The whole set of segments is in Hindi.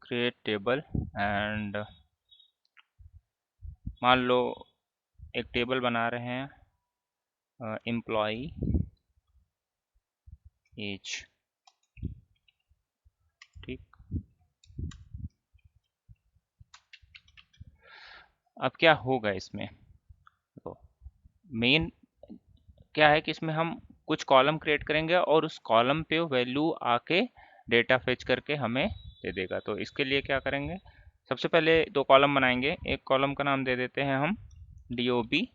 create टेबल एंड मान लो एक टेबल बना रहे हैं एम्प्लॉई एज, ठीक। अब क्या होगा इसमें, तो मेन क्या है कि इसमें हम कुछ कॉलम क्रिएट करेंगे और उस कॉलम पे वैल्यू आके डेटा फेच करके हमें दे देगा। तो इसके लिए क्या करेंगे, सबसे पहले दो कॉलम बनाएंगे। एक कॉलम का नाम दे देते हैं हम DOB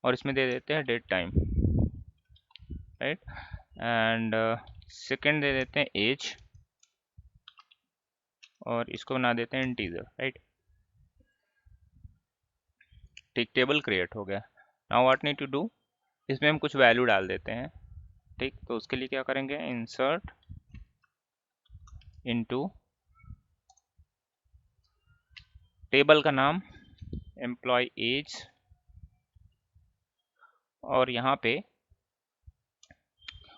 और इसमें दे देते हैं date time, right. And second दे देते हैं एज और इसको बना देते हैं इंटीजर, राइट। ठीक, टेबल क्रिएट हो गया। Now what need to do, इसमें हम कुछ वैल्यू डाल देते हैं, ठीक। तो उसके लिए क्या करेंगे, इंसर्ट इनटू टेबल का नाम एम्प्लॉय एज और यहाँ पे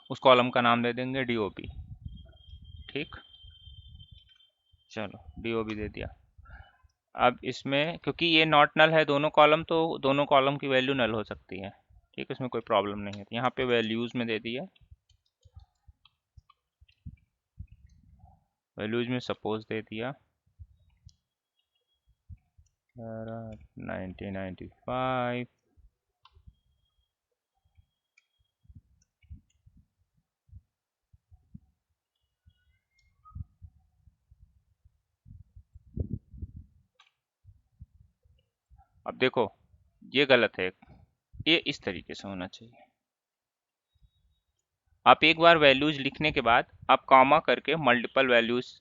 उस कॉलम का नाम दे देंगे DOB, ठीक। चलो DOB दे दिया। अब इसमें क्योंकि ये नॉट नल है दोनों कॉलम, तो दोनों कॉलम की वैल्यू नल हो सकती है, ठीक। इसमें कोई प्रॉब्लम नहीं है। तो यहाँ पे वैल्यूज में दे दिया, वैल्यूज में सपोज दे दिया 1995, अब देखो ये गलत है, ये इस तरीके से होना चाहिए। आप एक बार वैल्यूज लिखने के बाद आप कॉमा करके मल्टीपल वैल्यूज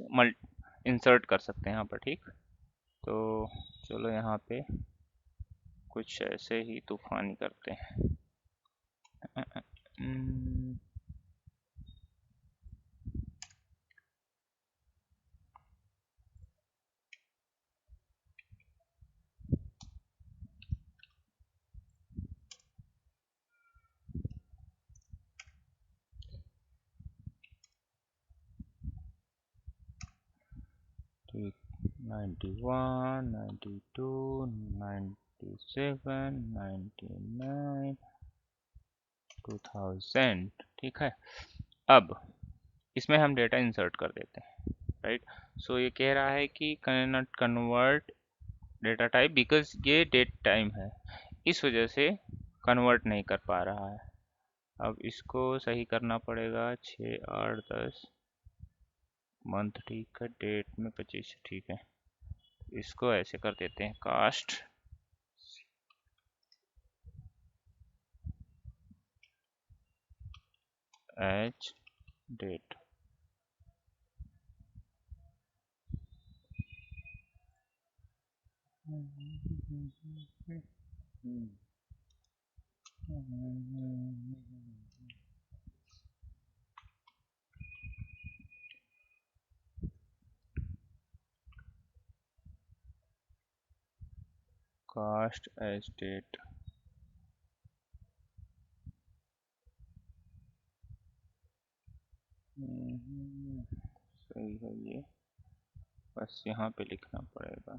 इंसर्ट कर सकते हैं यहाँ पर, ठीक। तो चलो यहाँ पे कुछ ऐसे ही तूफानी करते हैं। ठीक, 91, 92, 97, 99, 2000, ठीक है। अब इसमें हम डेटा इंसर्ट कर देते हैं, राइट। सो ये कह रहा है कि can not convert data type because ये डेट टाइम है, इस वजह से कन्वर्ट नहीं कर पा रहा है। अब इसको सही करना पड़ेगा, 6, 8, 10 मंथ, ठीक है। डेट में 25, ठीक है। इसको ऐसे कर देते हैं, cast as date, cast as date, सही है ये, बस यहाँ पे लिखना पड़ेगा।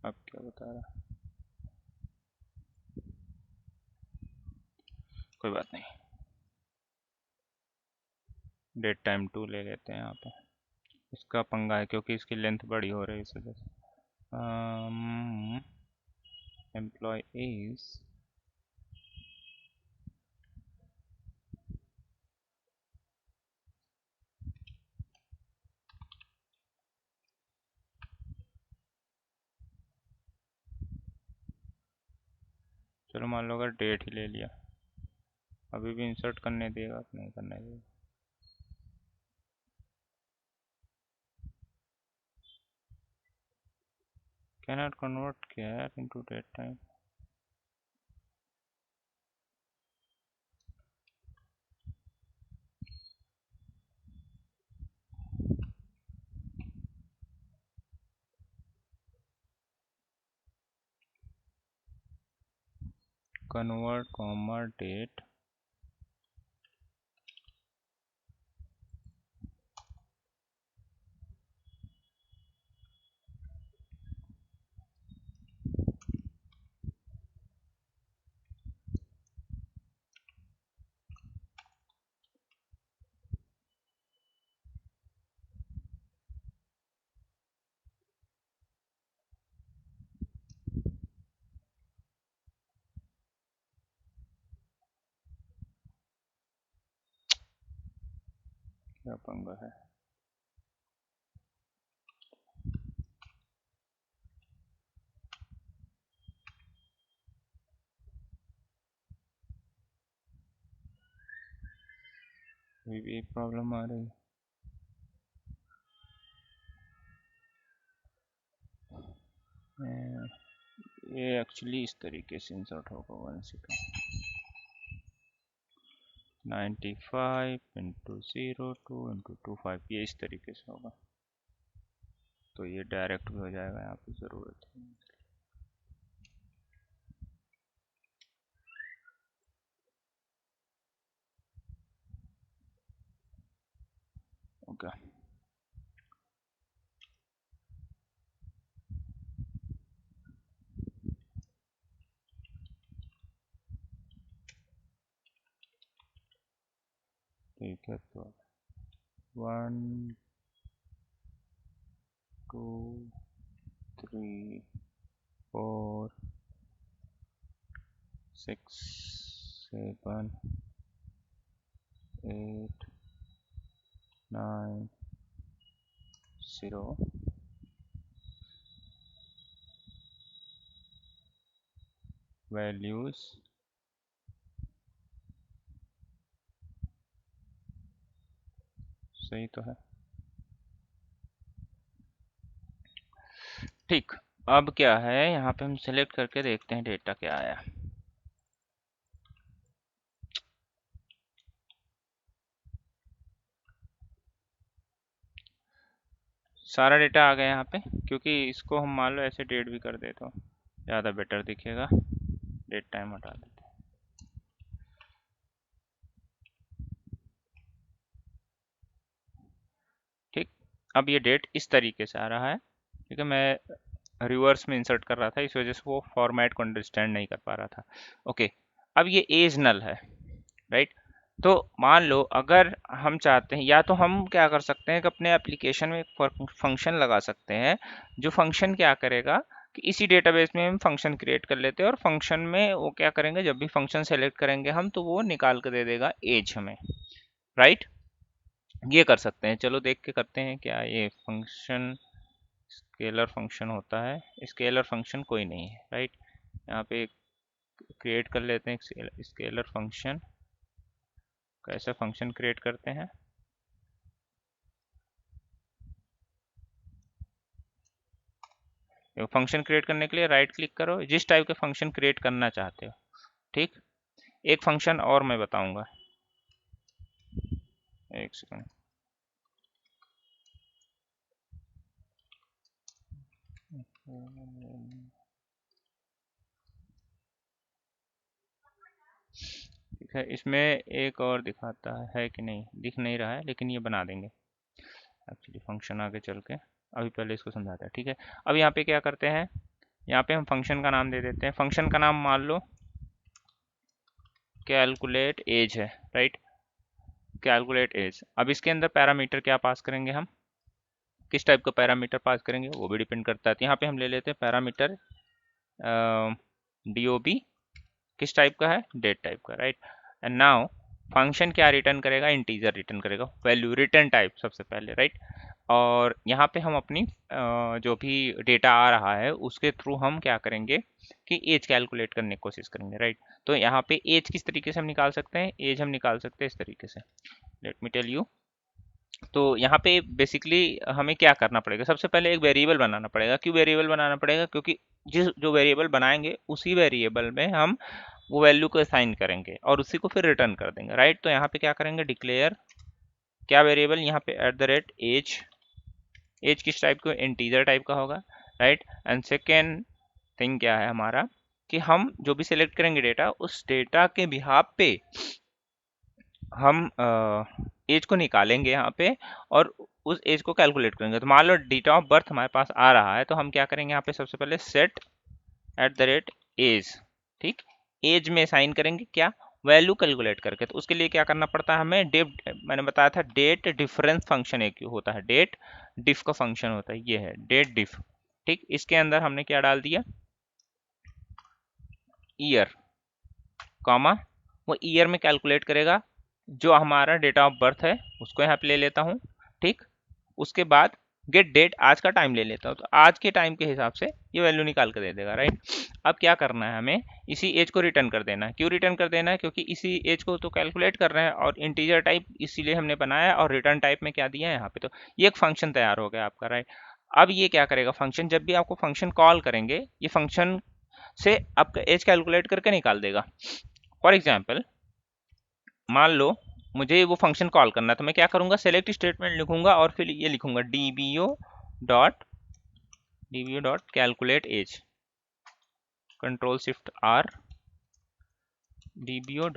अब क्या बता रहा, कोई बात नहीं, डेट टाइम 2 ले लेते हैं यहाँ पे। इसका पंगा है क्योंकि इसकी लेंथ बड़ी हो रही है इस वजह से। एम्प्लॉय इज चलो मान लो अगर डेट ही ले लिया, अभी भी इंसर्ट करने देगा कि नहीं करने देगा। Cannot convert char into date time, convert comma date क्या पंगा है। भी एक प्रॉब्लम आ रही है। ये एक्चुअली इस तरीके से इंसर्ट होगा 1 सेकेंड 95 इंटू 02 इंटू 25 ये इस तरीके से होगा, तो ये डायरेक्ट भी हो जाएगा, यहाँ पे ज़रूरत है। ओके ठीक है, तो 1 2 3 4 6 7 8 9 0 वैल्यूज सही तो है। ठीक, अब क्या है, यहाँ पे हम सिलेक्ट करके देखते हैं डेटा क्या आया। सारा डेटा आ गया यहाँ पे, क्योंकि इसको हम मान लो ऐसे डेट भी कर दे तो ज़्यादा बेटर दिखेगा। डेट टाइम हटा देते हैं। ठीक, अब ये डेट इस तरीके से आ रहा है। ठीक है, मैं रिवर्स में इंसर्ट कर रहा था, इस वजह से वो फॉर्मेट को अंडरस्टैंड नहीं कर पा रहा था। ओके, अब ये एज नल है, राइट। तो मान लो अगर हम चाहते हैं, या तो हम क्या कर सकते हैं कि अपने एप्लीकेशन में एक फंक्शन लगा सकते हैं, जो फंक्शन क्या करेगा कि इसी डेटाबेस में हम फंक्शन क्रिएट कर लेते हैं, और फंक्शन में वो क्या करेंगे, जब भी फंक्शन सेलेक्ट करेंगे हम, तो वो निकाल कर दे देगा एज हमें, राइट। ये कर सकते हैं, चलो देख के करते हैं क्या ये फंक्शन स्केलर फंक्शन होता है। स्केलर फंक्शन कोई नहीं है, राइट। यहाँ पे क्रिएट कर लेते हैं स्केलर फंक्शन। कैसे फंक्शन क्रिएट करते हैं, फंक्शन क्रिएट करने के लिए राइट क्लिक करो, जिस टाइप के फंक्शन क्रिएट करना चाहते हो। ठीक, एक फंक्शन और मैं बताऊंगा, एक सेकंड। ठीक है, इसमें एक और दिखाता है कि नहीं, दिख नहीं रहा है, लेकिन ये बना देंगे एक्चुअली फंक्शन आगे चल के। अभी पहले इसको समझाते हैं, ठीक है। अब यहाँ पे क्या करते हैं, यहाँ पे हम फंक्शन का नाम दे देते हैं। फंक्शन का नाम मान लो कैलकुलेट एज है, राइट। Calculate age. अब इसके अंदर पैरामीटर क्या पास करेंगे हम, किस टाइप का पैरामीटर पास करेंगे वो भी डिपेंड करता है। तो यहाँ पे हम ले लेते हैं पैरामीटर DOB, किस टाइप का है, डेट टाइप का, राइट। एंड नाउ फंक्शन क्या रिटर्न करेगा, इंटीजर रिटर्न करेगा, वैल्यू रिटर्न टाइप सबसे पहले, राइट। और यहाँ पे हम अपनी जो भी डेटा आ रहा है उसके थ्रू हम क्या करेंगे कि एज कैलकुलेट करने की कोशिश करेंगे, राइट। तो यहाँ पे एज किस तरीके से हम निकाल सकते हैं, एज हम निकाल सकते हैं इस तरीके से। Let me tell you. तो यहाँ पे बेसिकली हमें क्या करना पड़ेगा, सबसे पहले एक वेरिएबल बनाना पड़ेगा। क्यों वेरिएबल बनाना पड़ेगा, क्योंकि जिस जो वेरिएबल बनाएंगे उसी वेरिएबल में हम वो वैल्यू को असाइन करेंगे और उसी को फिर रिटर्न कर देंगे, राइट। तो यहाँ पे क्या करेंगे, डिक्लेयर क्या वेरिएबल, यहाँ पे @एज। एज किस टाइप का, इंटीजर टाइप का होगा, राइट। एंड सेकेंड थिंग क्या है हमारा कि हम जो भी सिलेक्ट करेंगे डेटा, उस डेटा के बिहाफ पे हम एज को निकालेंगे यहाँ पे और उस एज को कैलकुलेट करेंगे। तो मान लो डेट ऑफ बर्थ हमारे पास आ रहा है, तो हम क्या करेंगे यहाँ पे सबसे पहले set at the rate age, ठीक, एज में साइन करेंगे क्या, वैल्यू कैलकुलेट करके। तो उसके लिए क्या करना पड़ता है हमें, मैंने बताया था डेट डिफरेंस फंक्शन एक होता है, डेट डिफ का फंक्शन होता है, ये है डेट डिफ, ठीक। इसके अंदर हमने क्या डाल दिया, ईयर, कॉमा, वो ईयर में कैलकुलेट करेगा जो हमारा डेट ऑफ बर्थ है उसको यहाँ पे ले लेता हूँ, ठीक। उसके बाद गेट डेट, आज का टाइम ले लेता हूँ, तो आज के टाइम के हिसाब से ये वैल्यू निकाल कर दे देगा, राइट। अब क्या करना है हमें, इसी एज को रिटर्न कर देना है। क्यों रिटर्न कर देना है, क्योंकि इसी एज को तो कैलकुलेट कर रहे हैं और इंटीजर टाइप इसीलिए हमने बनाया, और रिटर्न टाइप में क्या दिया है यहाँ पे, तो ये एक फंक्शन तैयार हो गया आपका, राइट। अब ये क्या करेगा फंक्शन, जब भी आपको फंक्शन कॉल करेंगे ये फंक्शन से आपका एज कैलकुलेट करके निकाल देगा। फॉर एग्जाम्पल मान लो मुझे वो फंक्शन कॉल करना है, तो मैं क्या करूंगा, सेलेक्ट स्टेटमेंट लिखूंगा और फिर ये लिखूंगा dbo calculate age, control shift R, dbo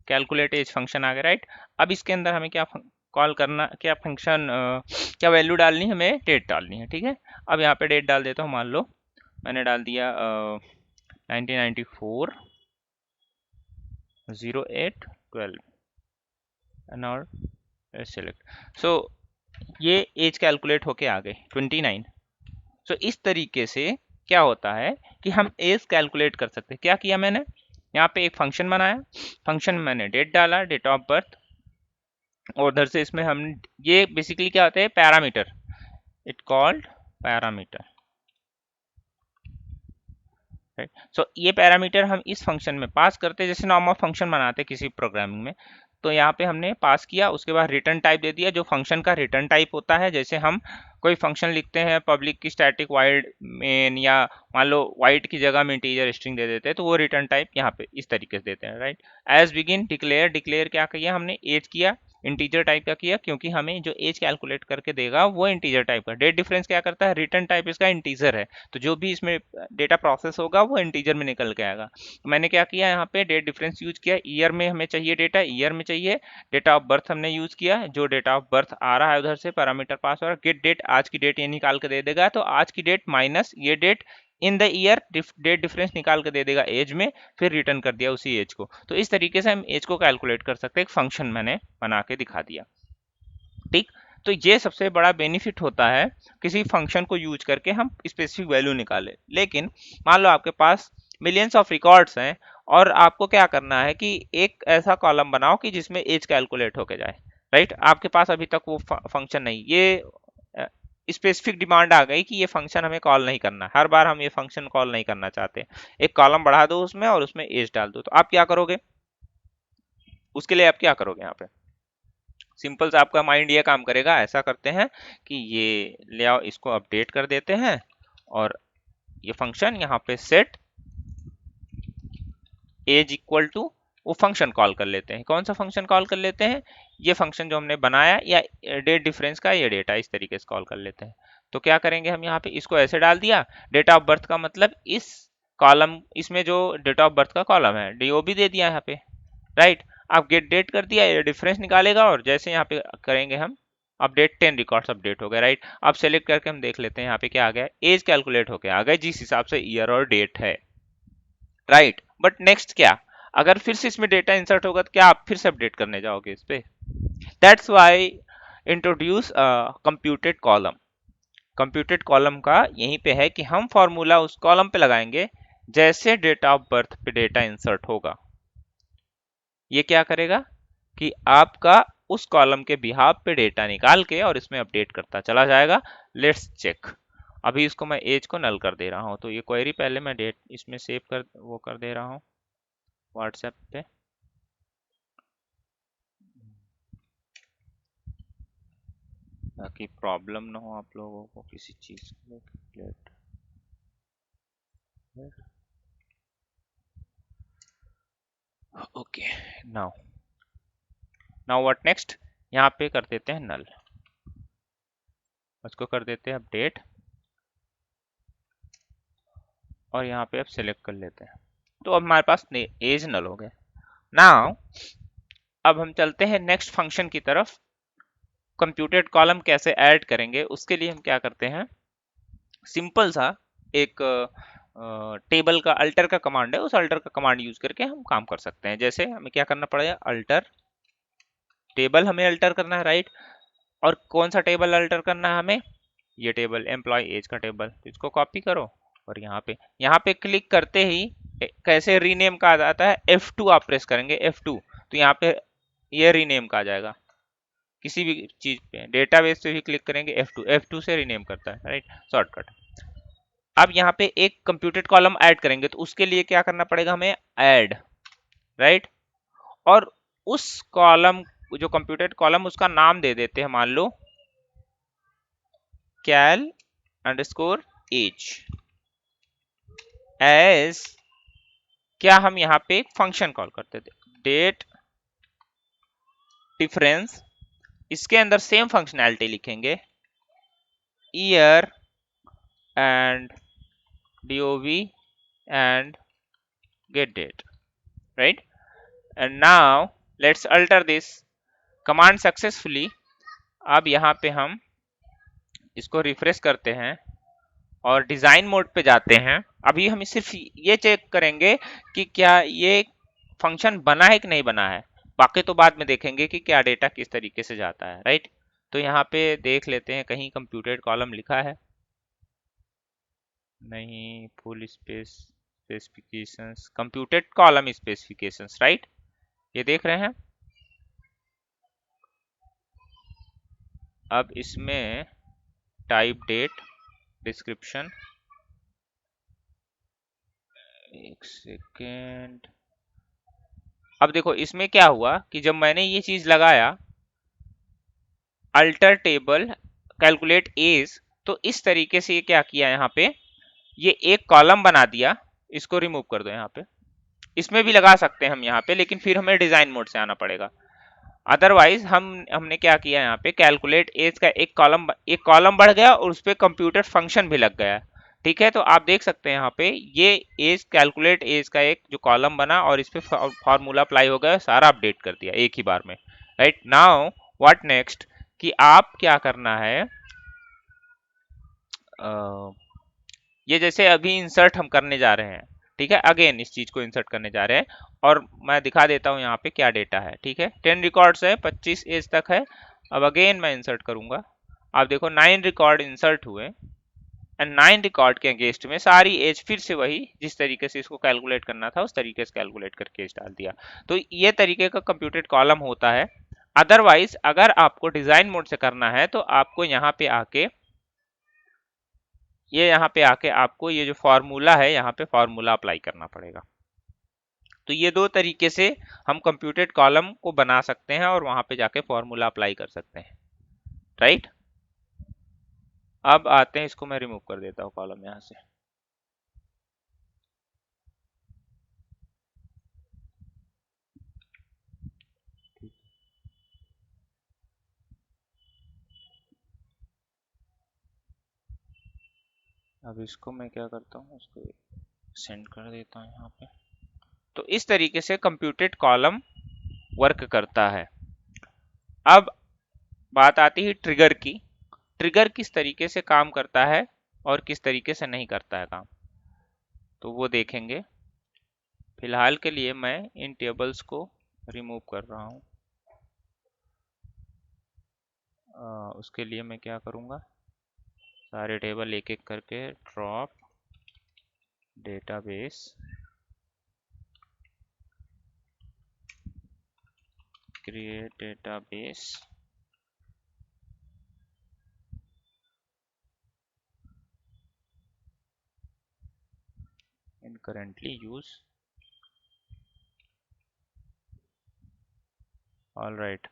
calculate age function आ गया, राइट। अब इसके अंदर हमें क्या कॉल करना, क्या फंक्शन क्या वैल्यू डालनी है, हमें डेट डालनी है, ठीक है। अब यहाँ पे डेट डाल देता हूँ, मान लो मैंने डाल दिया 1994 0812 एंड और सेलेक्ट। सो ये एज कैलकुलेट होके आ गई 29। सो इस तरीके से क्या होता है कि हम एज कैलकुलेट कर सकते हैं। क्या किया मैंने, यहाँ पे एक फंक्शन बनाया, फंक्शन में मैंने डेट डाला, डेट ऑफ बर्थ, और उधर से इसमें हम, ये बेसिकली क्या होता है, parameter, it called parameter, right. So ये पैरामीटर हम इस फंक्शन में पास करते हैं, जैसे नॉर्मल फंक्शन बनाते हैं किसी प्रोग्रामिंग में। तो यहाँ पे हमने पास किया, उसके बाद रिटर्न टाइप दे दिया, जो फंक्शन का रिटर्न टाइप होता है। जैसे हम कोई फंक्शन लिखते हैं पब्लिक की स्टैटिक वाइड मेन, या मान लो वाइड की जगह में इंटीजर स्ट्रिंग दे देते हैं, तो वो रिटर्न टाइप यहाँ पे इस तरीके से देते हैं, right. As begin declare, declare क्या किया हमने, एज किया, इंटीजर टाइप का किया, क्योंकि हमें जो एज कैलकुलेट करके देगा वो इंटीजर टाइप का। डेट डिफरेंस क्या करता है, रिटर्न टाइप इसका इंटीजर है, तो जो भी इसमें डेटा प्रोसेस होगा वो इंटीजर में निकल के आएगा। तो मैंने क्या किया, यहाँ पे डेट डिफरेंस यूज किया, ईयर में हमें चाहिए डेटा, ईयर में चाहिए, डेटा ऑफ बर्थ हमने यूज किया, जो डेटा ऑफ बर्थ आ रहा है उधर से पैरामीटर पास हो रहा है, गेट डेट, आज की डेट ये निकाल के दे देगा, तो आज की डेट माइनस ये date in the year, date difference निकाल के दे देगा एज में, फिर रिटर्न कर दिया उसी एज को। तो इस तरीके से हम एज को कैलकुलेट कर सकते हैं, एक फंक्शन मैंने बना के दिखा दिया, ठीक। तो ये सबसे बड़ा बेनिफिट होता है किसी फंक्शन को यूज करके हम स्पेसिफिक वैल्यू निकाले। लेकिन मान लो आपके पास मिलियंस ऑफ रिकॉर्ड्स हैं और आपको क्या करना है कि एक ऐसा कॉलम बनाओ कि जिसमें एज कैलकुलेट होके जाए, राइट। आपके पास अभी तक वो फंक्शन नहीं, ये स्पेसिफिक डिमांड आ गई कि ये फंक्शन हमें कॉल नहीं करना, हर बार हम ये फंक्शन कॉल नहीं करना चाहते, एक कॉलम बढ़ा दो उसमें और उसमें एज डाल दो। तो आप क्या करोगे, उसके लिए आप क्या करोगे, यहाँ पे सिंपल से आपका माइंड ये काम करेगा, ऐसा करते हैं कि ये ले आओ, इसको अपडेट कर देते हैं, और ये फंक्शन यहाँ पे सेट एज इक्वल टू, वो फंक्शन कॉल कर लेते हैं। कौन सा फंक्शन कॉल कर लेते हैं, ये फंक्शन जो हमने बनाया, या डेट डिफरेंस का ये डेटा, इस तरीके से कॉल कर लेते हैं। तो क्या करेंगे हम, यहाँ पे इसको ऐसे डाल दिया, डेट ऑफ बर्थ का मतलब इस कॉलम, इसमें जो डेट ऑफ बर्थ का कॉलम है डीओ भी दे दिया यहाँ पे, राइट। आप गेट डेट कर दिया, ये डिफरेंस निकालेगा, और जैसे यहाँ पे करेंगे हम अपडेट, 10 रिकॉर्ड्स अपडेट हो गए, राइट। अब सेलेक्ट करके हम देख लेते हैं यहाँ पे क्या आ गया, एज कैलकुलेट होके आ गए जिस हिसाब से ईयर और डेट है, राइट। बट नेक्स्ट क्या, अगर फिर से इसमें डेटा इंसर्ट होगा तो क्या आप फिर से अपडेट करने जाओगे इस पे, that's why introduce computed column. Computed column का यहीं पे है कि हम फॉर्मूला उस कॉलम पे लगाएंगे, जैसे डेट ऑफ बर्थ पे डेटा इंसर्ट होगा ये क्या करेगा कि आपका उस कॉलम के बिहाफ पे डेटा निकाल के और इसमें अपडेट करता चला जाएगा। लेट्स चेक, अभी इसको मैं एज को नल कर दे रहा हूं, तो ये क्वेरी पहले मैं डेट इसमें सेव कर वो कर दे रहा हूं व्हाट्सएप पे, ताकि प्रॉब्लम ना हो आप लोगों को किसी चीज के। Okay, now now what next, यहाँ पे कर देते हैं नल, उसको कर देते हैं अपडेट, और यहाँ पे अब सेलेक्ट कर लेते हैं। तो अब हमारे पास एज नल हो गया। नाउ अब हम चलते हैं नेक्स्ट फंक्शन की तरफ। कंप्यूटेड कॉलम कैसे ऐड करेंगे, उसके लिए हम क्या करते हैं, सिंपल सा एक टेबल का अल्टर का कमांड है, उस अल्टर का कमांड यूज करके हम काम कर सकते हैं। जैसे हमें क्या करना पड़ेगा, अल्टर टेबल हमें अल्टर करना है, राइट। और कौन सा टेबल अल्टर करना है हमें, ये टेबल एम्प्लॉय एज का टेबल। तो इसको कॉपी करो और यहाँ पे क्लिक करते ही कैसे रीनेम का आ जाता है, F2 आप प्रेस करेंगे, F2, तो यहाँ पे ये रीनेम का आ जाएगा। किसी भी चीज पे डेटाबेस पे भी क्लिक करेंगे, F2 से रीनेम करता है, राइट, शॉर्टकट। अब यहाँ पे एक कंप्यूटेड कॉलम ऐड करेंगे, तो उसके लिए क्या करना पड़ेगा हमें, ऐड, राइट। और उस कॉलम, जो कंप्यूटेड कॉलम, उसका नाम दे देते हैं, मान लो कैल अंडरस्कोर एज। एज क्या, हम यहाँ पे एक फंक्शन कॉल करते थे, डेट डिफरेंस, इसके अंदर सेम फंक्शनैलिटी लिखेंगे, year and DOV and get date, right? And now let's alter this command successfully। अब यहाँ पे हम इसको रिफ्रेश करते हैं और डिजाइन मोड पे जाते हैं। अभी हम सिर्फ ये चेक करेंगे कि क्या ये फंक्शन बना है कि नहीं बना है, बाकी तो बाद में देखेंगे कि क्या डेटा किस तरीके से जाता है, राइट। तो यहाँ पे देख लेते हैं, कहीं कंप्यूटेड कॉलम लिखा है नहीं, full space specifications, computed column specifications, right, ये देख रहे हैं। अब इसमें टाइप डेट डिस्क्रिप्शन, एक सेकेंड। अब देखो इसमें क्या हुआ कि जब मैंने ये चीज लगाया अल्टर टेबल कैलकुलेट एज, तो इस तरीके से ये क्या किया, यहाँ पे ये एक कॉलम बना दिया। इसको रिमूव कर दो, यहाँ पे इसमें भी लगा सकते हैं हम यहाँ पे, लेकिन फिर हमें डिजाइन मोड से आना पड़ेगा। अदरवाइज हमने क्या किया, यहाँ पे कैलकुलेट एज का एक कॉलम बढ़ गया और उस पर कंप्यूटर फंक्शन भी लग गया, ठीक है। तो आप देख सकते हैं यहाँ पे ये एज, कैलकुलेट एज का एक जो कॉलम बना और इस पे फॉर्मूला अप्लाई हो गया, सारा अपडेट कर दिया एक ही बार में, राइट। नाउ व्हाट नेक्स्ट, कि आप क्या करना है, ये जैसे अभी इंसर्ट हम करने जा रहे हैं, ठीक है, अगेन इस चीज को इंसर्ट करने जा रहे हैं और मैं दिखा देता हूं यहाँ पे क्या डेटा है, ठीक है। 10 रिकॉर्ड्स है, 25 एज तक है। अब अगेन मैं इंसर्ट करूंगा, आप देखो 9 रिकॉर्ड इंसर्ट हुए एंड 9 रिकॉर्ड के अगेंस्ट में सारी एज फिर से वही जिस तरीके से इसको कैलकुलेट करना था उस तरीके से कैलकुलेट करके एज डाल दिया। तो ये तरीके का कंप्यूटेड कॉलम होता है। अदरवाइज अगर आपको डिजाइन मोड से करना है तो आपको यहाँ पे आके आपको ये जो फॉर्मूला है, यहाँ पे फॉर्मूला अप्लाई करना पड़ेगा। तो ये दो तरीके से हम कंप्यूटेड कॉलम को बना सकते हैं और वहां पे जाके फॉर्मूला अप्लाई कर सकते हैं, राइट। अब आते हैं, इसको मैं रिमूव कर देता हूँ कॉलम यहाँ से। अब इसको मैं क्या करता हूँ, इसको सेंड कर देता हूँ यहाँ पे। तो इस तरीके से कंप्यूटेड कॉलम वर्क करता है। अब बात आती है ट्रिगर की। ट्रिगर किस तरीके से काम करता है और किस तरीके से नहीं करता है काम, तो वो देखेंगे। फिलहाल के लिए मैं इन टेबल्स को रिमूव कर रहा हूँ। उसके लिए मैं क्या करूँगा, सारे टेबल एक एक करके ड्रॉप डेटाबेस, क्रिएट डेटाबेस, इन currently use, all right।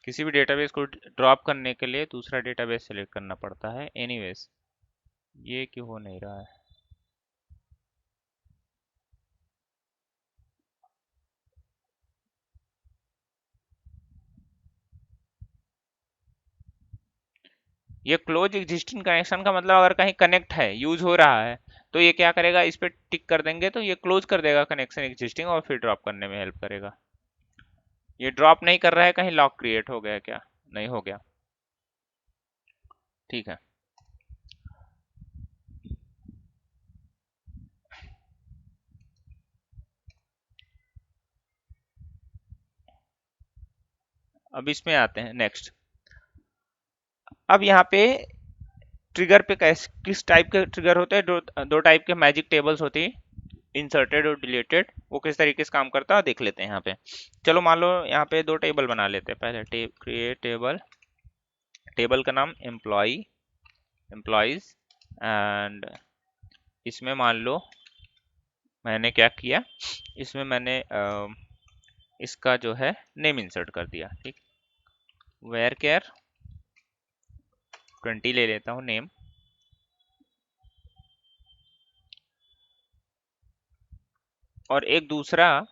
किसी भी डेटाबेस को ड्रॉप करने के लिए दूसरा डेटाबेस सेलेक्ट करना पड़ता है। एनीवेज ये क्यों हो नहीं रहा है, ये क्लोज एग्जिस्टिंग कनेक्शन का मतलब अगर कहीं कनेक्ट है, यूज हो रहा है, तो ये क्या करेगा, इस पे टिक कर देंगे तो ये क्लोज कर देगा कनेक्शन एग्जिस्टिंग और फिर ड्रॉप करने में हेल्प करेगा। ये ड्रॉप नहीं कर रहा है, कहीं लॉक क्रिएट हो गया क्या? नहीं हो गया। ठीक है, अब इसमें आते हैं नेक्स्ट। अब यहाँ पे ट्रिगर पे किस टाइप के ट्रिगर होते हैं? दो टाइप के मैजिक टेबल्स होती है, इंसर्टेड और डिलीटेड। वो किस तरीके से काम करता है देख लेते हैं यहाँ पे। चलो मान लो यहाँ पे दो टेबल बना लेते हैं। पहले क्रिएट टेबल, टेबल का नाम एम्प्लॉयज, एंड इसमें मान लो मैंने क्या किया, इसमें मैंने इसका जो है नेम इंसर्ट कर दिया। ठीक, वेयर केयर 20 ले लेता हूँ नेम, और एक दूसरा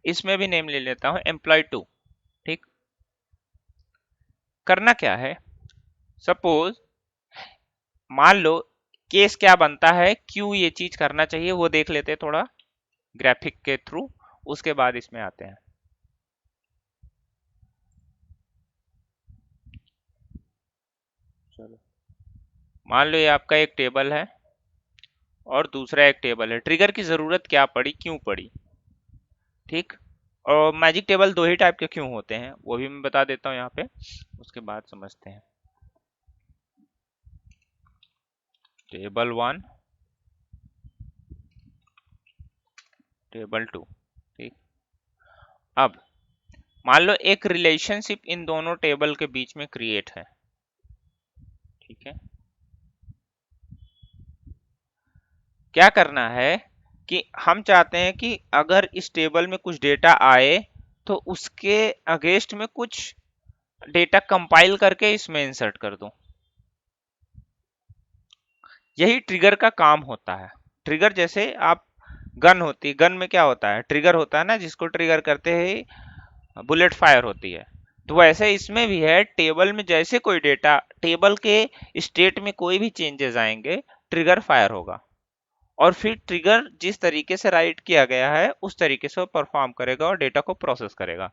इसमें भी नेम ले लेता हूँ एम्प्लॉय 2। ठीक, करना क्या है, सपोज मान लो केस क्या बनता है, क्यों ये चीज करना चाहिए वो देख लेते हैं थोड़ा ग्राफिक के थ्रू, उसके बाद इसमें आते हैं। चलो मान लो ये आपका एक टेबल है और दूसरा एक टेबल है। ट्रिगर की जरूरत क्या पड़ी, क्यों पड़ी? ठीक, और मैजिक टेबल दो ही टाइप के क्यों होते हैं वो भी मैं बता देता हूँ यहाँ पे, उसके बाद समझते हैं। Table 1, table 2। ठीक, अब मान लो एक रिलेशनशिप इन दोनों टेबल के बीच में क्रिएट है। ठीक है, क्या करना है कि हम चाहते हैं कि अगर इस टेबल में कुछ डेटा आए तो उसके अगेंस्ट में कुछ डेटा कंपाइल करके इसमें इंसर्ट कर दूं। यही ट्रिगर का काम होता है। ट्रिगर जैसे आप गन होती, गन में क्या होता है, ट्रिगर होता है ना, जिसको ट्रिगर करते ही बुलेट फायर होती है। तो वैसे इसमें भी है, टेबल में जैसे कोई डेटा, टेबल के स्टेट में कोई भी चेंजेस आएंगे, ट्रिगर फायर होगा और फिर ट्रिगर जिस तरीके से राइट किया गया है उस तरीके से वो परफॉर्म करेगा और डेटा को प्रोसेस करेगा।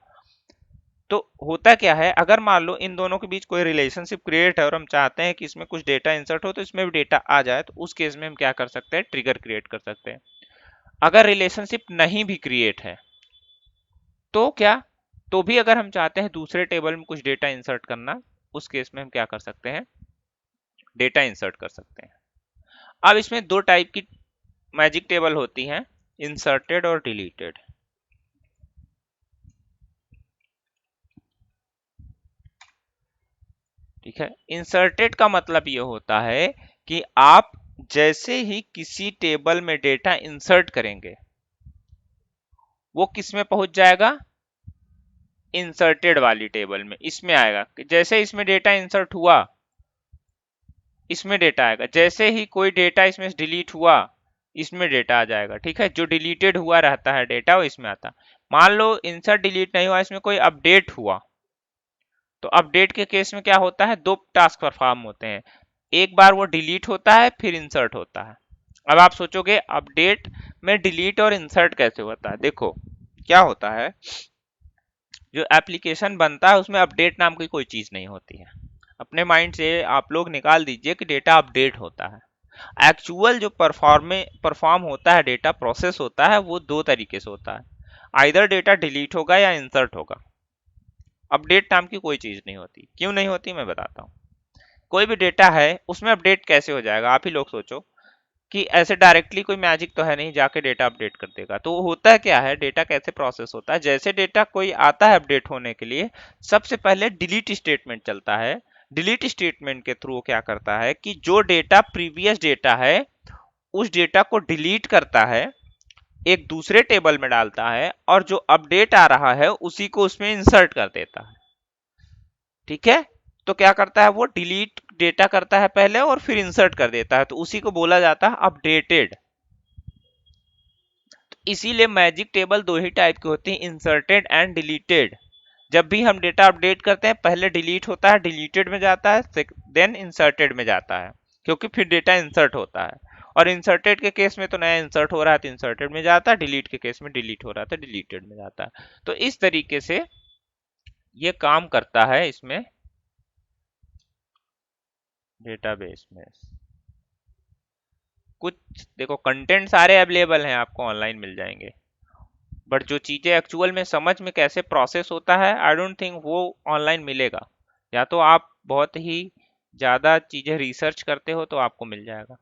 तो होता क्या है, अगर मान लो इन दोनों के बीच कोई रिलेशनशिप क्रिएट है और हम चाहते हैं कि इसमें कुछ डेटा इंसर्ट हो तो इसमें भी डेटा आ जाए, तो उस केस में हम क्या कर सकते हैं, ट्रिगर क्रिएट कर सकते हैं। अगर रिलेशनशिप नहीं भी क्रिएट है तो क्या, तो भी अगर हम चाहते हैं दूसरे टेबल में कुछ डेटा इंसर्ट करना, उस केस में हम क्या कर सकते हैं, डेटा इंसर्ट कर सकते हैं। अब इसमें दो टाइप की मैजिक टेबल होती हैं, इंसर्टेड और डिलीटेड। ठीक है, इंसर्टेड का मतलब ये होता है कि आप जैसे ही किसी टेबल में डेटा इंसर्ट करेंगे वो किस में पहुंच जाएगा, इंसर्टेड वाली टेबल में, इसमें आएगा। जैसे इसमें डेटा इंसर्ट हुआ इसमें डेटा आएगा, जैसे ही कोई डेटा इसमें डिलीट हुआ इसमें डेटा आ जाएगा। ठीक है, जो डिलीटेड हुआ रहता है डेटा वो इसमें आता। मान लो इंसर्ट डिलीट नहीं हुआ, इसमें कोई अपडेट हुआ, तो अपडेट के केस में क्या होता है, दो टास्क परफॉर्म होते हैं, एक बार वो डिलीट होता है फिर इंसर्ट होता है। अब आप सोचोगे अपडेट में डिलीट और इंसर्ट कैसे होता है, देखो क्या होता है, जो एप्लीकेशन बनता है उसमें अपडेट नाम की कोई चीज नहीं होती है। अपने माइंड से आप लोग निकाल दीजिए कि डेटा अपडेट होता है। एक्चुअल जो परफॉर्म होता है, डेटा प्रोसेस होता है, वो दो तरीके से होता है, आइदर डेटा डिलीट होगा या इंसर्ट होगा। अपडेट नाम की कोई चीज नहीं होती। क्यों नहीं होती मैं बताता हूँ। कोई भी डेटा है उसमें अपडेट कैसे हो जाएगा, आप ही लोग सोचो कि ऐसे डायरेक्टली कोई मैजिक तो है नहीं जाके डेटा अपडेट कर देगा। तो होता क्या है, डेटा कैसे प्रोसेस होता है, जैसे डेटा कोई आता है अपडेट होने के लिए, सबसे पहले डिलीट स्टेटमेंट चलता है। डिलीट स्टेटमेंट के थ्रू क्या करता है कि जो डेटा प्रीवियस डेटा है उस डेटा को डिलीट करता है, एक दूसरे टेबल में डालता है, और जो अपडेट आ रहा है उसी को उसमें इंसर्ट कर देता है। ठीक है, तो क्या करता है वो, डिलीट डेटा करता है पहले और फिर इंसर्ट कर देता है, तो उसी को बोला जाता है अपडेटेड। तो इसीलिए मैजिक टेबल दो ही टाइप के होते हैं, इंसर्टेड एंड डिलीटेड। जब भी हम डेटा अपडेट करते हैं पहले डिलीट होता है, डिलीटेड में जाता है, देन इंसर्टेड में जाता है, क्योंकि फिर डेटा इंसर्ट होता है। और इंसर्टेड के केस में तो नया इंसर्ट हो रहा है तो इंसर्टेड में जाता है, डिलीट के केस में डिलीट हो रहा है तो डिलीटेड में जाता है। तो इस तरीके से ये काम करता है इसमें डेटाबेस में। कुछ देखो कंटेंट सारे अवेलेबल हैं, आपको ऑनलाइन मिल जाएंगे, बट जो चीजें एक्चुअल में समझ में कैसे प्रोसेस होता है आई डोंट थिंक वो ऑनलाइन मिलेगा। या तो आप बहुत ही ज्यादा चीजें रिसर्च करते हो तो आपको मिल जाएगा।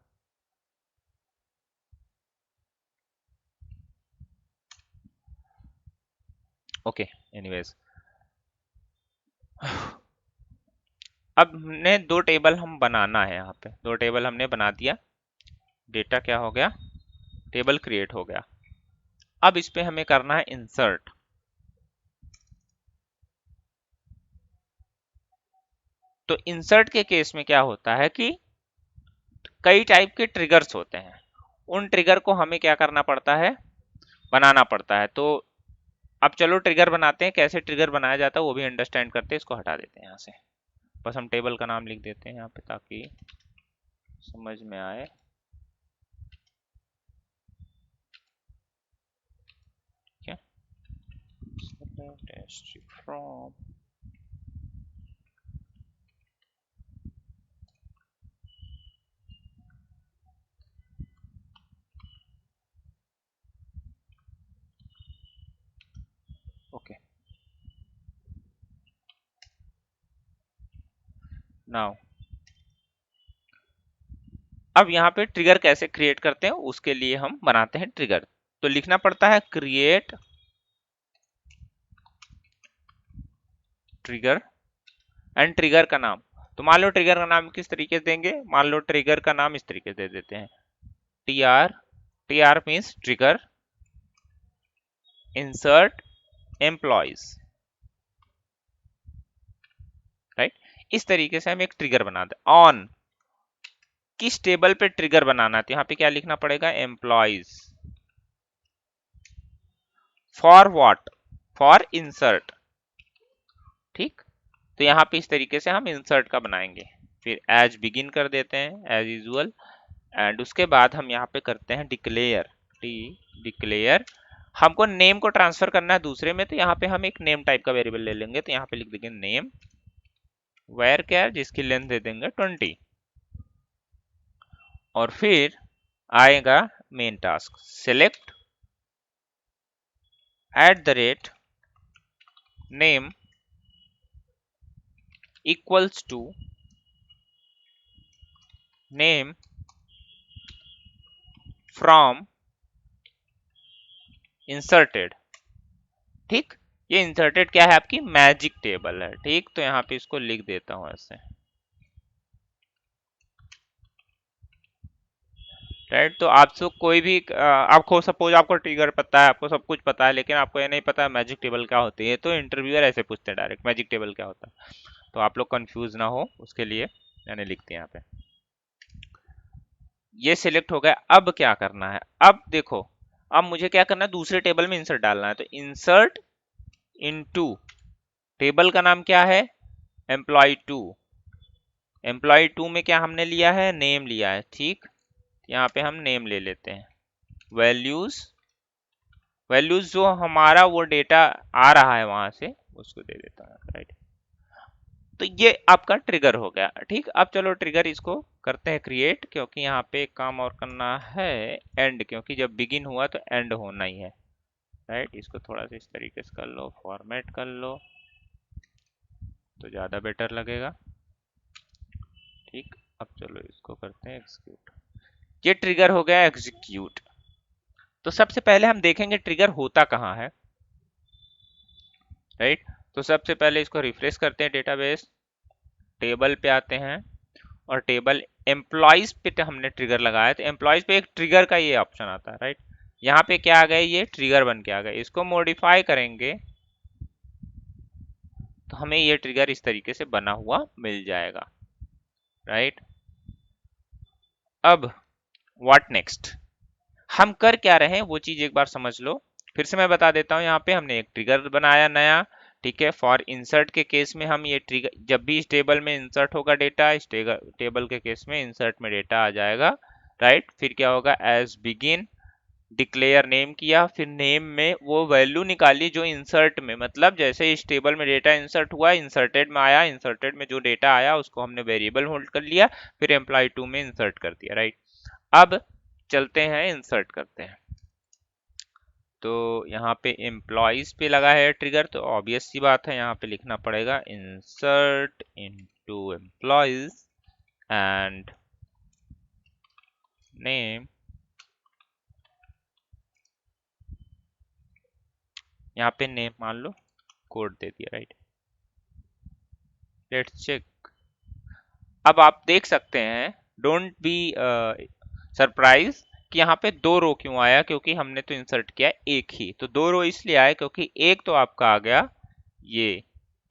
ओके एनीवेज, अब हमने दो टेबल हम बनाना है, यहाँ पे दो टेबल हमने बना दिया, डेटा क्या हो गया, टेबल क्रिएट हो गया। अब इस पे हमें करना है इंसर्ट। तो इंसर्ट के केस में क्या होता है कि कई टाइप के ट्रिगर्स होते हैं, उन ट्रिगर को हमें क्या करना पड़ता है, बनाना पड़ता है। तो अब चलो ट्रिगर बनाते हैं, कैसे ट्रिगर बनाया जाता है वो भी अंडरस्टैंड करते हैं। इसको हटा देते हैं यहाँ से, बस हम टेबल का नाम लिख देते हैं यहाँ पे ताकि समझ में आए। क्या फ्रॉम ओके नाउ, अब यहाँ पे ट्रिगर कैसे क्रिएट करते हैं उसके लिए हम बनाते हैं ट्रिगर। तो लिखना पड़ता है क्रिएट ट्रिगर एंड ट्रिगर का नाम। तो मान लो ट्रिगर का नाम किस तरीके से देंगे, मान लो ट्रिगर का नाम इस तरीके से दे देते हैं, T R means trigger insert employees, right. इस तरीके से हम एक ट्रिगर बनाते हैं। ऑन किस टेबल पे ट्रिगर बनाना है, तो यहाँ पे क्या लिखना पड़ेगा, employees. For what, for insert, ठीक। तो यहाँ पे इस तरीके से हम इंसर्ट का बनाएंगे। फिर एज बिगिन कर देते हैं एज यूजुअल, एंड उसके बाद हम यहाँ पे करते हैं डिक्लेयर, डिक्लेयर। हमको नेम को ट्रांसफर करना है दूसरे में, तो यहाँ पे हम एक नेम टाइप का वेरिएबल ले लेंगे। तो यहाँ पे लिख देंगे नेम वेर कैर, जिसकी लेंथ दे देंगे 20। और फिर आएगा main task, select @ name equals to name from inserted, ठीक। ये इंसर्टेड क्या है, आपकी मैजिक टेबल है, ठीक। तो यहाँ पे इसको लिख देता हूँ ऐसे, राइट। तो आपसे कोई भी आपको सपोज आपको ट्रिगर पता है, आपको सब कुछ पता है, लेकिन आपको ये नहीं पता मैजिक टेबल क्या होती है, तो इंटरव्यूअर ऐसे पूछते हैं डायरेक्ट मैजिक टेबल क्या होता है, तो आप लोग कंफ्यूज ना हो उसके लिए मैंने लिखते हैं यहाँ पे। ये सिलेक्ट हो गया। अब क्या करना है, अब देखो, अब मुझे क्या करना है, दूसरे टेबल में इंसर्ट डालना है। तो इंसर्ट इनटू, टेबल का नाम क्या है, एम्प्लॉय 2। एम्प्लॉय 2 में क्या हमने लिया है, नेम लिया है, ठीक। यहाँ पे हम नेम ले लेते हैं, वैल्यूज, वैल्यूज जो हमारा वो डेटा आ रहा है वहां से उसको दे देता है, राइट। तो ये आपका ट्रिगर हो गया, ठीक। अब चलो ट्रिगर इसको करते हैं क्रिएट, क्योंकि यहाँ पे एक काम और करना है, एंड, क्योंकि जब बिगिन हुआ तो एंड होना ही है, राइट। इसको थोड़ा सा इस तरीके से कर लो, फॉर्मेट कर लो तो ज़्यादा बेटर लगेगा, ठीक। अब चलो इसको करते हैं एग्जीक्यूट। ये ट्रिगर हो गया एग्जीक्यूट। तो सबसे पहले हम देखेंगे ट्रिगर होता कहाँ है, राइट। तो सबसे पहले इसको रिफ्रेश करते हैं डेटाबेस, टेबल पे आते हैं और टेबल एम्प्लॉयज पे हमने ट्रिगर लगाया, तो एम्प्लॉयज पे एक ट्रिगर का ये ऑप्शन आता है, राइट। यहाँ पे क्या आ गया, ये ट्रिगर बन के आ गया। इसको मॉडिफाई करेंगे तो हमें ये ट्रिगर इस तरीके से बना हुआ मिल जाएगा, राइट। अब व्हाट नेक्स्ट, हम कर क्या रहे हैं वो चीज एक बार समझ लो। फिर से मैं बता देता हूँ, यहाँ पे हमने एक ट्रिगर बनाया नया, ठीक है। फॉर इंसर्ट के केस में हम ये ट्रिगर, जब भी इस टेबल में इंसर्ट होगा डेटा, इस टेबल के केस में इंसर्ट में डेटा आ जाएगा, राइट। फिर क्या होगा, एज बिगिन डिक्लेयर नेम किया, फिर नेम में वो वैल्यू निकाली जो इंसर्ट में, मतलब जैसे इस टेबल में डेटा इंसर्ट हुआ, इंसर्टेड में आया, इंसर्टेड में जो डेटा आया उसको हमने वेरिएबल होल्ड कर लिया, फिर एम्प्लॉय टू में इंसर्ट कर दिया, राइट। अब चलते हैं इंसर्ट करते हैं। तो यहाँ पे एम्प्लॉयज पे लगा है ट्रिगर, तो ऑब्वियस सी बात है यहाँ पे लिखना पड़ेगा insert into employees and name. यहाँ पे नेम मान लो कोड दे दिया, राइट। Let's check. अब आप देख सकते हैं, डोंट बी सरप्राइज कि यहाँ पे दो रो क्यों आया, क्योंकि हमने तो इंसर्ट किया एक ही, तो दो रो इसलिए आया क्योंकि एक तो आपका आ गया ये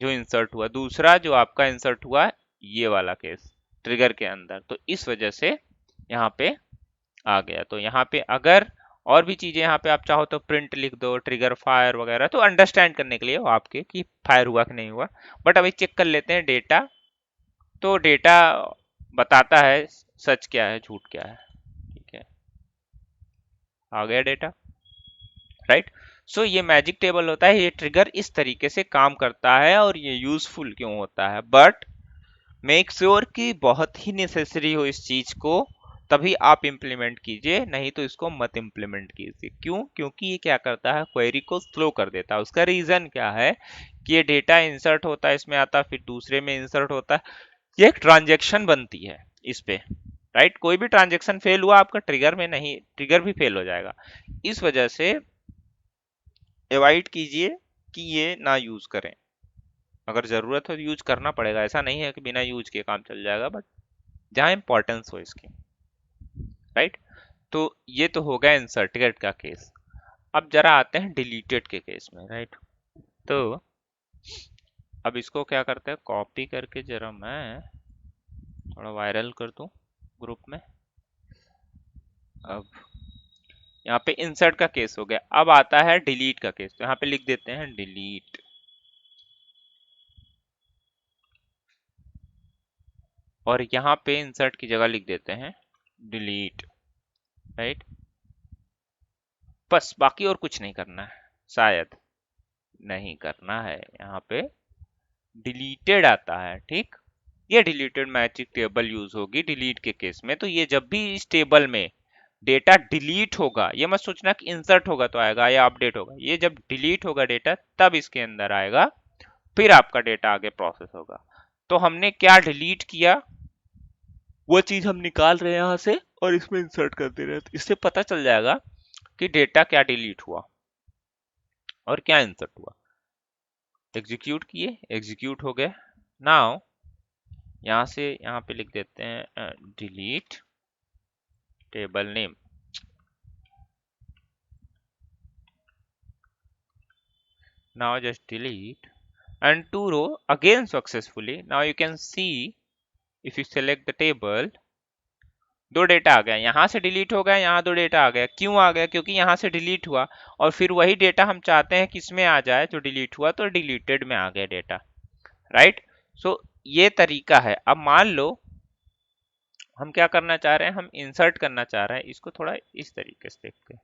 जो इंसर्ट हुआ, दूसरा जो आपका इंसर्ट हुआ ये वाला केस ट्रिगर के अंदर, तो इस वजह से यहाँ पे आ गया। तो यहाँ पे अगर और भी चीजें यहाँ पे आप चाहो तो प्रिंट लिख दो, ट्रिगर फायर वगैरह, तो अंडरस्टैंड करने के लिए वो आपके कि फायर हुआ कि नहीं हुआ। बट अभी चेक कर लेते हैं डेटा, तो डेटा बताता है सच क्या है झूठ क्या है, ठीक है। आ गया डेटा, राइट। सो ये मैजिक टेबल होता है, ये ट्रिगर इस तरीके से काम करता है और ये यूजफुल क्यों होता है, बट मेक श्योर कि बहुत ही नेसेसरी हो इस चीज को तभी आप इंप्लीमेंट कीजिए, नहीं तो इसको मत इंप्लीमेंट कीजिए। क्यों? क्योंकि ये क्या करता है, क्वेरी को स्लो कर देता है। उसका रीजन क्या है कि ये डेटा इंसर्ट होता है, इसमें आता है, फिर दूसरे में इंसर्ट होता है, ये एक ट्रांजेक्शन बनती है इस पे, राइट। कोई भी ट्रांजेक्शन फेल हुआ आपका ट्रिगर में, नहीं ट्रिगर भी फेल हो जाएगा। इस वजह से अवॉइड कीजिए कि ये ना यूज करें। अगर जरूरत हो तो यूज करना पड़ेगा, ऐसा नहीं है कि बिना यूज के काम चल जाएगा, बट जहां इंपॉर्टेंस हो इसकी, राइट। तो ये तो हो गया इंसर्टेड का केस। अब जरा आते हैं डिलीटेड के केस में, राइट। तो अब इसको क्या करते हैं, कॉपी करके जरा मैं थोड़ा वायरल कर दूं ग्रुप में। अब यहाँ पे इंसर्ट का केस हो गया, अब आता है डिलीट का केस, तो यहाँ पे लिख देते हैं डिलीट, और यहाँ पे इंसर्ट की जगह लिख देते हैं डिलीट, राइट। बस बाकी और कुछ नहीं करना है, शायद नहीं करना है। यहाँ पे डिलीटेड आता है, ठीक। ये डिलीटेड मैजिक टेबल यूज होगी डिलीट के केस में। तो ये जब भी इस टेबल में डेटा डिलीट होगा, ये मत सोचना कि इंसर्ट होगा तो आएगा या अपडेट होगा, ये जब डिलीट होगा डेटा तब इसके अंदर आएगा, फिर आपका डेटा आगे प्रोसेस होगा। तो हमने क्या डिलीट किया वो चीज हम निकाल रहे हैं यहाँ से और इसमें इंसर्ट कर दे रहे हैं, तो इससे पता चल जाएगा कि डेटा क्या डिलीट हुआ और क्या इंसर्ट हुआ। एग्जीक्यूट किए, एग्जीक्यूट हो गए। नाउ यहाँ से यहाँ पे लिख देते हैं delete table name, now just delete and two row again successfully. Now you can see if you select the table, दो डेटा आ गया, यहाँ से डिलीट हो गया, यहाँ दो डेटा आ गया। क्यों आ गया? क्योंकि यहाँ से डिलीट हुआ और फिर वही डेटा हम चाहते हैं किसमें आ जाए जो डिलीट हुआ, तो डिलीटेड में आ गया डेटा, राइट। सो ये तरीका है। अब मान लो हम क्या करना चाह रहे हैं, हम इंसर्ट करना चाह रहे हैं, इसको थोड़ा इस तरीके से देखते हैं।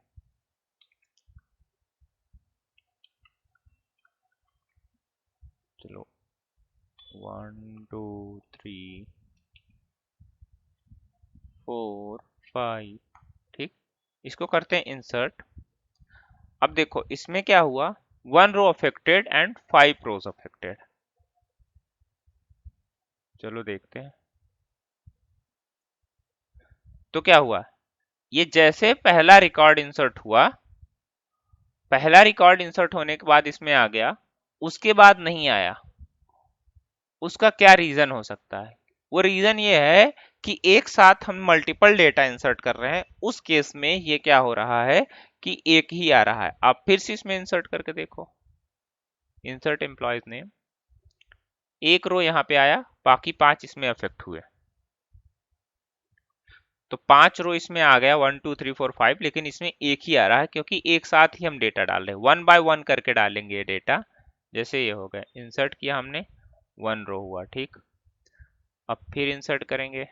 चलो 1 2 3 4 5, ठीक। इसको करते हैं इंसर्ट। अब देखो इसमें क्या हुआ, 1 row affected and 5 rows affected. चलो देखते हैं। तो क्या हुआ, ये जैसे पहला रिकॉर्ड इंसर्ट हुआ, पहला रिकॉर्ड इंसर्ट होने के बाद इसमें आ गया, उसके बाद नहीं आया। उसका क्या रीजन हो सकता है? वो रीजन ये है कि एक साथ हम मल्टीपल डेटा इंसर्ट कर रहे हैं, उस केस में ये क्या हो रहा है कि एक ही आ रहा है। आप फिर से इसमें इंसर्ट करके देखो, इंसर्ट एम्प्लॉयज नेम, एक रो यहाँ पे आया, बाकी 5 इसमें अफेक्ट हुए, तो 5 रो इसमें आ गया, 1 2 3 4 5, लेकिन इसमें एक ही आ रहा है क्योंकि एक साथ ही हम डेटा डाल रहे हैं, 1 बाय 1 करके डालेंगे ये डेटा। जैसे ये हो गया, इंसर्ट किया हमने, 1 रो हुआ, ठीक। अब फिर इंसर्ट करेंगे,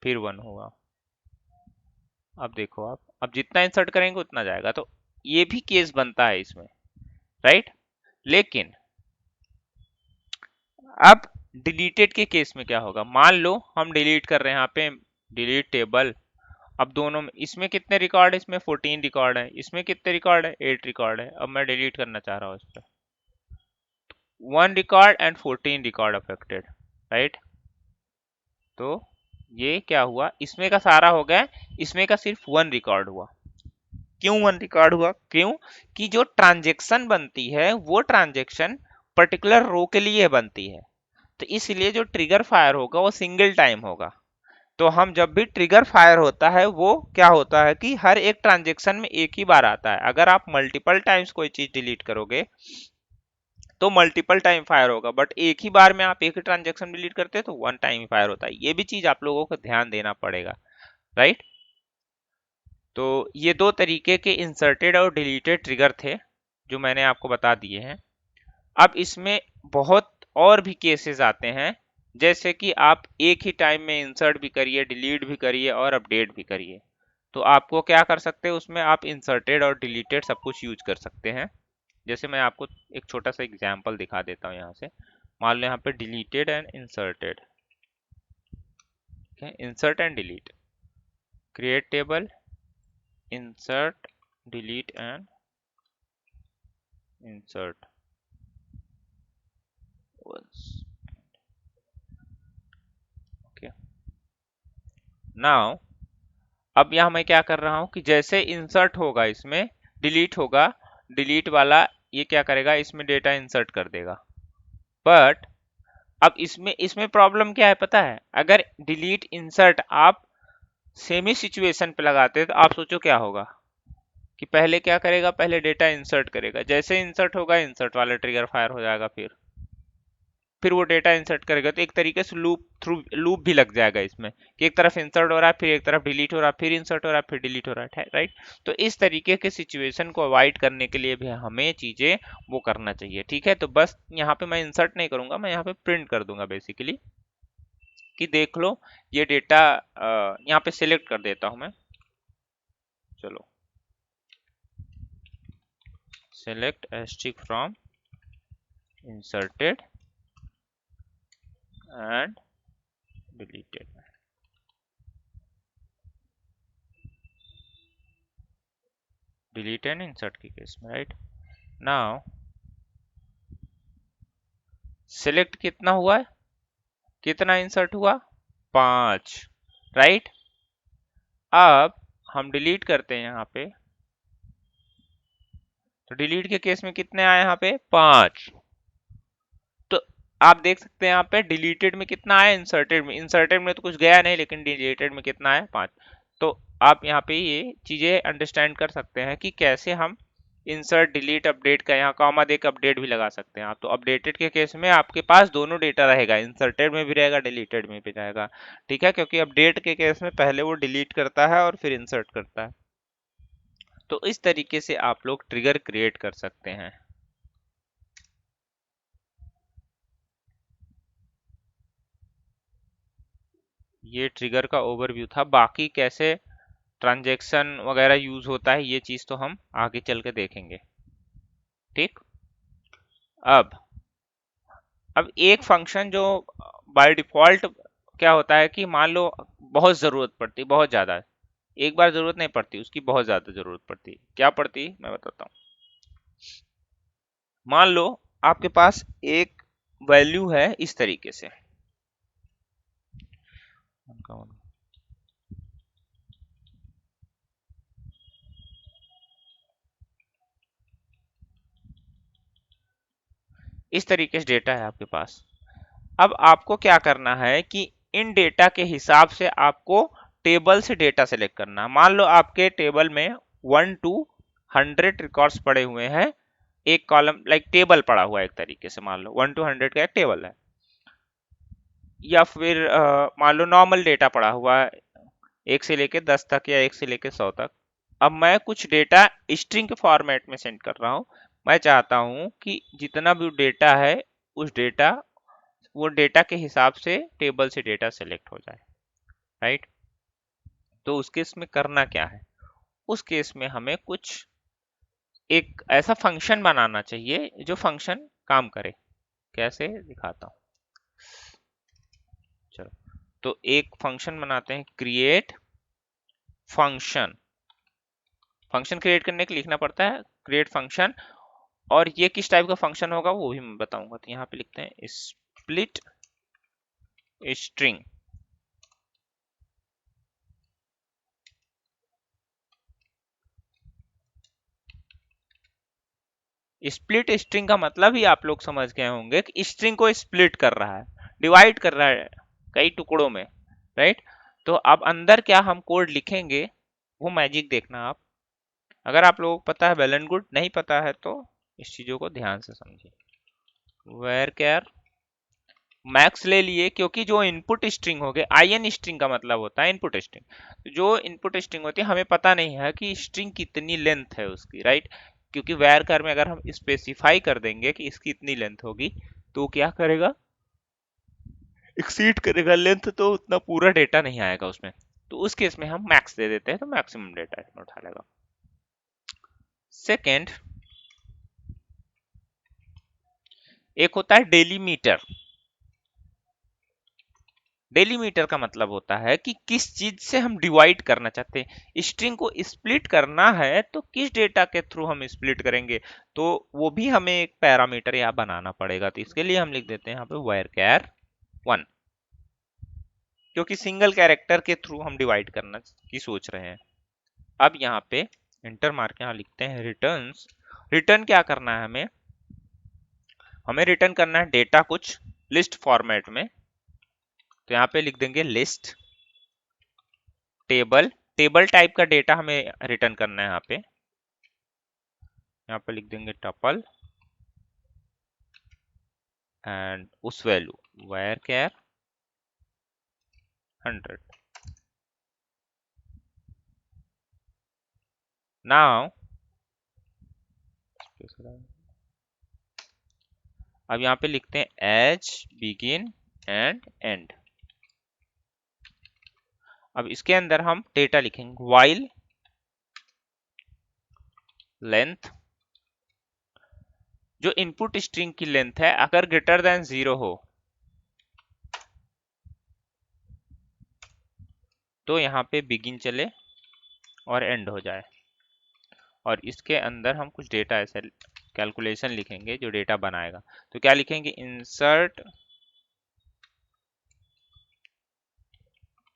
फिर 1 होगा। अब देखो आप, अब जितना इंसर्ट करेंगे उतना जाएगा, तो ये भी केस बनता है इसमें, राइट। लेकिन अब डिलीटेड के केस में क्या होगा, मान लो हम डिलीट कर रहे हैं यहाँ पे, डिलीट टेबल। अब दोनों में, इसमें कितने रिकॉर्ड है, इसमें 14 रिकॉर्ड है, इसमें कितने रिकॉर्ड है, 8 रिकॉर्ड है। अब मैं डिलीट करना चाह रहा हूँ इस पर, 1 record and 14 record affected, right. तो ये क्या हुआ, इसमें का सारा हो गया, इसमें का सिर्फ 1 रिकॉर्ड हुआ। क्यों 1 रिकॉर्ड हुआ, क्यों कि जो ट्रांजेक्शन बनती है वो ट्रांजेक्शन पर्टिकुलर रो के लिए बनती है, तो इसलिए जो ट्रिगर फायर होगा वो सिंगल टाइम होगा। तो हम जब भी ट्रिगर फायर होता है वो क्या होता है कि हर एक ट्रांजेक्शन में एक ही बार आता है। अगर आप मल्टीपल टाइम्स कोई चीज डिलीट करोगे तो मल्टीपल टाइम फायर होगा, बट एक ही बार में आप एक ही ट्रांजेक्शन डिलीट करते हैं तो 1 टाइम फायर होता है। ये भी चीज आप लोगों को ध्यान देना पड़ेगा, राइट। तो ये दो तरीके के इंसर्टेड और डिलीटेड ट्रिगर थे जो मैंने आपको बता दिए हैं। अब इसमें बहुत और भी केसेस आते हैं, जैसे कि आप एक ही टाइम में इंसर्ट भी करिए, डिलीट भी करिए और अपडेट भी करिए। तो आपको क्या कर सकते हैं, उसमें आप इंसर्टेड और डिलीटेड सब कुछ यूज कर सकते हैं। जैसे मैं आपको एक छोटा सा एग्जांपल दिखा देता हूँ यहाँ से। मान लो यहाँ पे deleted and inserted, insert and delete, create table, insert, delete and insert once, okay. Now अब यहाँ मैं क्या कर रहा हूँ कि जैसे इंसर्ट होगा इसमें, डिलीट होगा, डिलीट वाला ये क्या करेगा, इसमें डेटा इंसर्ट कर देगा। बट अब इसमें इसमें प्रॉब्लम क्या है पता है, अगर डिलीट इंसर्ट आप सेमी सिचुएशन पे लगाते हैं तो आप सोचो क्या होगा कि पहले क्या करेगा, पहले डेटा इंसर्ट करेगा, जैसे इंसर्ट होगा इंसर्ट वाला ट्रिगर फायर हो जाएगा, फिर वो डेटा इंसर्ट करेगा। तो एक तरीके से लूप भी लग जाएगा इसमें कि एक तरफ इंसर्ट हो रहा है, फिर एक तरफ डिलीट हो रहा है, फिर इंसर्ट हो रहा है, फिर डिलीट हो रहा है, राइट। तो इस तरीके के सिचुएशन को अवॉइड करने के लिए भी हमें चीजें वो करना चाहिए, ठीक है। तो बस यहाँ पे मैं इंसर्ट नहीं करूंगा, मैं यहाँ पे प्रिंट कर दूंगा बेसिकली, कि देख लो ये डेटा यहाँ पे सिलेक्ट कर देता हूं मैं, चलो select asterisk from inserted and deleted, delete and insert के केस में, राइट। नाउ सिलेक्ट कितना हुआ है, कितना इंसर्ट हुआ, 5, राइट। अब हम डिलीट करते हैं यहाँ पे, तो डिलीट के केस में कितने आए यहाँ पे, 5। तो आप देख सकते हैं यहाँ पे डिलीटेड में कितना आया, इंसर्टेड में तो कुछ गया नहीं, लेकिन डिलीटेड में कितना आया, 5। तो आप यहाँ पे ये चीजें अंडरस्टैंड कर सकते हैं कि कैसे हम इंसर्ट, डिलीट, अपडेट का यहाँ कॉमा देकर अपडेट भी लगा सकते हैं आप। तो अपडेटेड के केस में आपके पास दोनों डेटा रहेगा, इंसर्टेड में भी रहेगा, डिलीटेड में भी रहेगा, ठीक है। क्योंकि अपडेट के केस में पहले वो डिलीट करता है और फिर इंसर्ट करता है। तो इस तरीके से आप लोग ट्रिगर क्रिएट कर सकते हैं। ये ट्रिगर का ओवरव्यू था, बाकी कैसे ट्रांजैक्शन वगैरह यूज होता है ये चीज तो हम आगे चल के देखेंगे, ठीक। अब अब एक फंक्शन जो बाय डिफॉल्ट क्या होता है कि मान लो बहुत जरूरत पड़ती, बहुत ज्यादा, एक बार जरूरत नहीं पड़ती, उसकी बहुत ज्यादा जरूरत पड़ती, क्या पड़ती मैं बताता हूँ। मान लो आपके पास एक वैल्यू है इस तरीके से, इस तरीके से डेटा है आपके पास। अब आपको क्या करना है कि इन डेटा के हिसाब से आपको टेबल से डेटा सेलेक्ट करना है। मान लो आपके टेबल में 1 to 100 रिकॉर्ड्स पड़े हुए हैं, एक कॉलम लाइक टेबल पड़ा हुआ है एक तरीके से, मान लो 1 to 100 का एक टेबल है, या फिर मान लो नॉर्मल डेटा पड़ा हुआ है, 1 से लेके 10 तक या 1 से लेके 100 तक। अब मैं कुछ डेटा स्ट्रिंग के फॉर्मेट में सेंड कर रहा हूँ। मैं चाहता हूँ कि जितना भी डेटा है उस डेटा वो डेटा के हिसाब से टेबल से डेटा सेलेक्ट हो जाए, राइट। तो उस केस में करना क्या है, उस केस में हमें कुछ एक ऐसा फंक्शन बनाना चाहिए जो फंक्शन काम करे। कैसे दिखाता हूँ, चलो। तो एक फंक्शन बनाते हैं, क्रिएट फंक्शन। फंक्शन क्रिएट करने के लिए लिखना पड़ता है क्रिएट फंक्शन, और ये किस टाइप का फंक्शन होगा वो भी मैं बताऊंगा। तो यहाँ पे लिखते हैं स्प्लिट स्ट्रिंग। स्प्लिट स्ट्रिंग का मतलब ही आप लोग समझ गए होंगे कि स्ट्रिंग को स्प्लिट कर रहा है, डिवाइड कर रहा है कई टुकड़ों में, राइट। तो अब अंदर क्या हम कोड लिखेंगे वो मैजिक देखना आप। अगर आप लोगों को पता है वेल एंड गुड, नहीं पता है तो इस चीजों को ध्यान से समझिए। वेर कैर मैक्स ले लिए, क्योंकि जो इनपुट स्ट्रिंग हो गए, आईएन स्ट्रिंग का मतलब होता है इनपुट स्ट्रिंग। जो इनपुट स्ट्रिंग होती है हमें पता नहीं है कि स्ट्रिंग कितनी लेंथ है उसकी, राइट। क्योंकि वेर कर में अगर हम स्पेसिफाई कर देंगे कि इसकी इतनी लेंथ होगी तो क्या करेगा, एक्सीड करेगा लेंथ, तो उतना पूरा डेटा नहीं आएगा उसमें। तो उस केस में हम मैक्स दे देते हैं तो मैक्सिमम डेटा इसमें उठा लेगा। सेकेंड, एक होता है डेलीमीटर। डेलीमीटर का मतलब होता है कि किस चीज से हम डिवाइड करना चाहते हैं। स्ट्रिंग को स्प्लिट करना है तो किस डेटा के थ्रू हम स्प्लिट करेंगे, तो वो भी हमें एक पैरामीटर यहाँ बनाना पड़ेगा। तो इसके लिए हम लिख देते हैं यहाँ पे varchar 1, क्योंकि सिंगल कैरेक्टर के थ्रू हम डिवाइड करना की सोच रहे हैं। अब यहाँ पे इंटर मार के यहाँ लिखते हैं रिटर्न्स। रिटर्न क्या करना है हमें, हमें रिटर्न करना है डेटा कुछ लिस्ट फॉर्मेट में। तो यहाँ पे लिख देंगे लिस्ट टेबल, टेबल टाइप का डेटा हमें रिटर्न करना है। यहाँ पे लिख देंगे टपल एंड उस वैल्यू varchar 100। नाउ अब यहाँ पे लिखते हैं एज बिगिन एंड एंड। अब इसके अंदर हम डेटा लिखेंगे while लेंथ, जो इनपुट स्ट्रिंग की लेंथ है अगर ग्रेटर देन 0 हो तो यहाँ पे बिगिन चले और एंड हो जाए। और इसके अंदर हम कुछ डेटा ऐसे कैलकुलेशन लिखेंगे जो डेटा बनाएगा। तो क्या लिखेंगे, इंसर्ट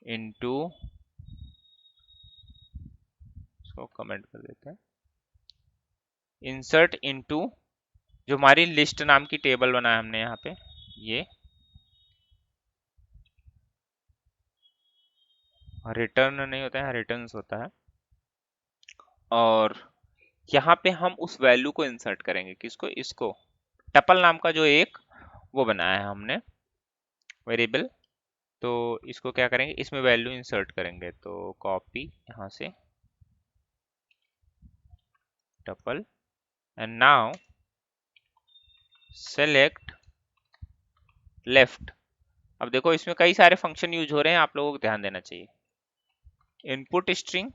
इनटू, इसको कमेंट कर देते हैं, इंसर्ट इनटू जो हमारी लिस्ट नाम की टेबल बनाया हमने यहाँ पे, ये रिटर्न नहीं होता है, रिटर्न्स होता है। और यहाँ पे हम उस वैल्यू को इंसर्ट करेंगे, किसको, इसको टपल नाम का जो एक वो बनाया है हमने वेरिएबल। तो इसको क्या करेंगे, इसमें वैल्यू इंसर्ट करेंगे। तो कॉपी यहाँ से tuple and now select left. अब देखो इसमें कई सारे फंक्शन यूज हो रहे हैं, आप लोगों को ध्यान देना चाहिए। इनपुट स्ट्रिंग,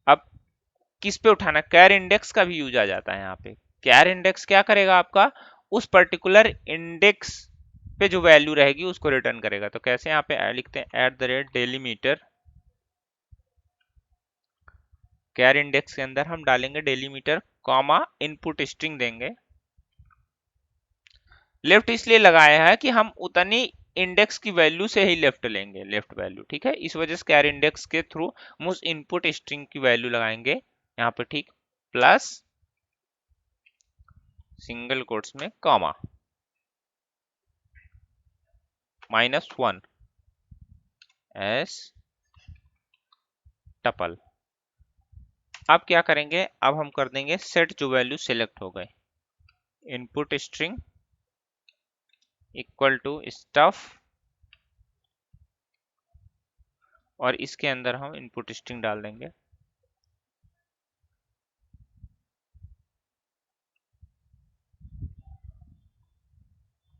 अब किस पे उठाना, कैर इंडेक्स का भी यूज आ जाता है यहाँ पे। कैर इंडेक्स क्या करेगा, आपका उस पर्टिकुलर इंडेक्स पे जो वैल्यू रहेगी उसको रिटर्न करेगा। तो कैसे, यहाँ पे लिखते हैं @डेलीमीटर, कैर इंडेक्स के अंदर हम डालेंगे डेलीमीटर कॉमा इनपुट स्ट्रिंग देंगे। लेफ्ट इसलिए लगाया है कि हम उतनी इंडेक्स की वैल्यू से ही लेफ्ट लेंगे, लेफ्ट वैल्यू, ठीक है। इस वजह से कैर इंडेक्स के थ्रू हम उस इनपुट स्ट्रिंग की वैल्यू लगाएंगे यहाँ पे, ठीक, प्लस सिंगल कोट्स में कॉमा -1 एस टपल। अब क्या करेंगे, अब हम कर देंगे सेट जो वैल्यू सिलेक्ट हो गए, input string equal to stuff, और इसके अंदर हम इनपुट स्ट्रिंग डाल देंगे।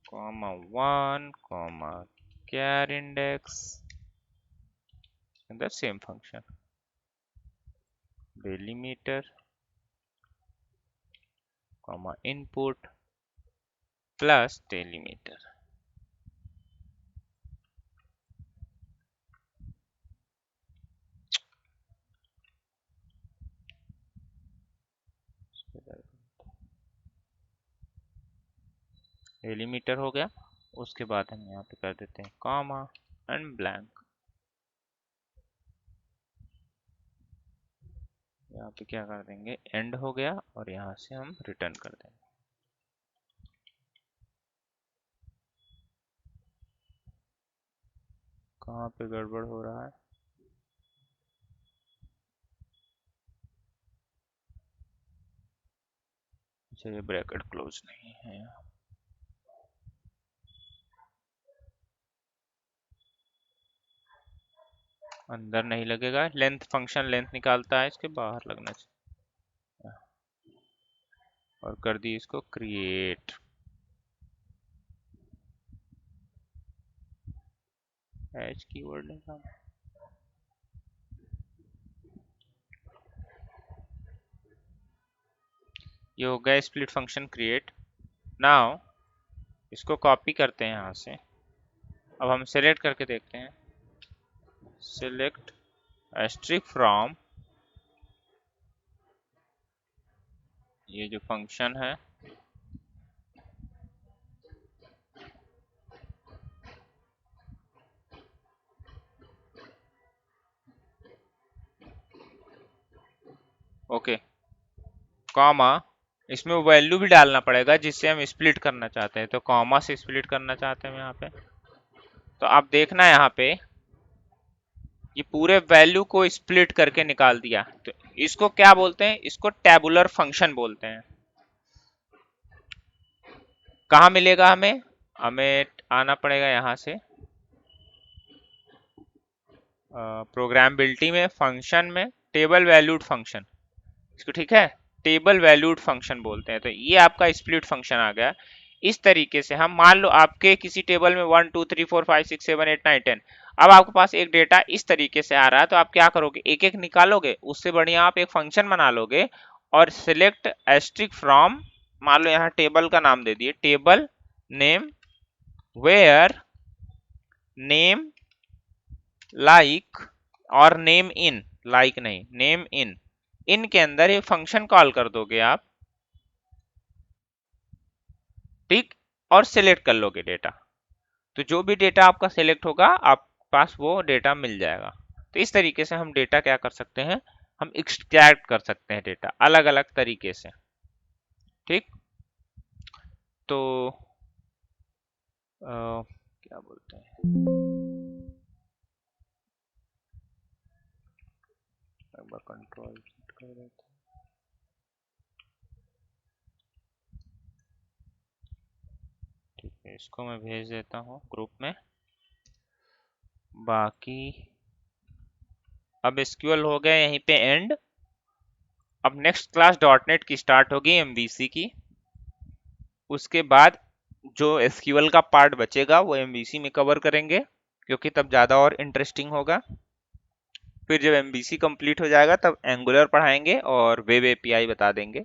Comma 1 comma char index and the same function delimiter comma input plus delimiter। Delimiter हो गया, उसके बाद हम यहाँ पे कर देते हैं कॉमा एंड ब्लैंक। यहाँ पे क्या कर देंगे, एंड हो गया, और यहाँ से हम रिटर्न कर देंगे। कहाँ पे गड़बड़ हो रहा है, अच्छा ये ब्रैकेट क्लोज नहीं है, अंदर नहीं लगेगा, लेंथ फंक्शन लेंथ निकालता है, इसके बाहर लगना चाहिए। और कर दी इसको क्रिएट, एच कीवर्ड निकाल, ये हो गया स्प्लिट फंक्शन क्रिएट। नाउ इसको कॉपी करते हैं यहाँ से, अब हम सेलेक्ट करके देखते हैं, सेलेक्ट एस्ट्रिक फ्रॉम, ये जो फंक्शन है ओके, कॉमा, इसमें वैल्यू भी डालना पड़ेगा जिससे हम स्प्लिट करना चाहते हैं, तो कॉमा से स्प्लिट करना चाहते हैं यहाँ पे। तो आप देखना यहाँ पे ये पूरे वैल्यू को स्प्लिट करके निकाल दिया, तो इसको क्या बोलते हैं, इसको टेबुलर फंक्शन बोलते हैं। कहाँ मिलेगा हमें, हमें आना पड़ेगा यहाँ से प्रोग्रामेबिलिटी में, फंक्शन में, टेबल वैल्यूड फंक्शन, इसको ठीक है टेबल वैल्यूड फंक्शन बोलते हैं। तो ये आपका स्प्लिट फंक्शन आ गया। इस तरीके से हम, मान लो आपके किसी टेबल में 1 2 3 4 5 6 7 8 9 10, अब आपके पास एक डेटा इस तरीके से आ रहा है, तो आप क्या करोगे, एक एक निकालोगे, उससे बढ़िया आप एक फंक्शन बना लोगे और सिलेक्ट एस्ट्रिक फ्रॉम, मान लो यहाँ टेबल का नाम दे दिए, table name where name like, और नेम इन, लाइक नहीं नेम इन, इनके अंदर एक फंक्शन कॉल कर दोगे आप, ठीक, और सिलेक्ट कर लोगे डेटा। तो जो भी डेटा आपका सिलेक्ट होगा आप पास वो डेटा मिल जाएगा। तो इस तरीके से हम डेटा क्या कर सकते हैं, हम एक्सट्रैक्ट कर सकते हैं डेटा अलग अलग तरीके से, ठीक। तो क्या बोलते हैं, एक बार कंट्रोल कर देते हैं, ठीक है, इसको मैं भेज देता हूँ ग्रुप में। बाकी अब एसक्यूएल हो गया यहीं पे एंड। अब नेक्स्ट क्लास डॉटनेट की स्टार्ट होगी, एमवीसी की, उसके बाद जो एसक्यूएल का पार्ट बचेगा वो एमवीसी में कवर करेंगे, क्योंकि तब ज़्यादा और इंटरेस्टिंग होगा। फिर जब एमवीसी कंप्लीट हो जाएगा तब एंगुलर पढ़ाएंगे और वेब एपीआई बता देंगे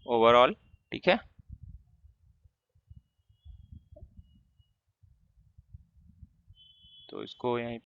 ओवरऑल, ठीक है। तो इसको यहीं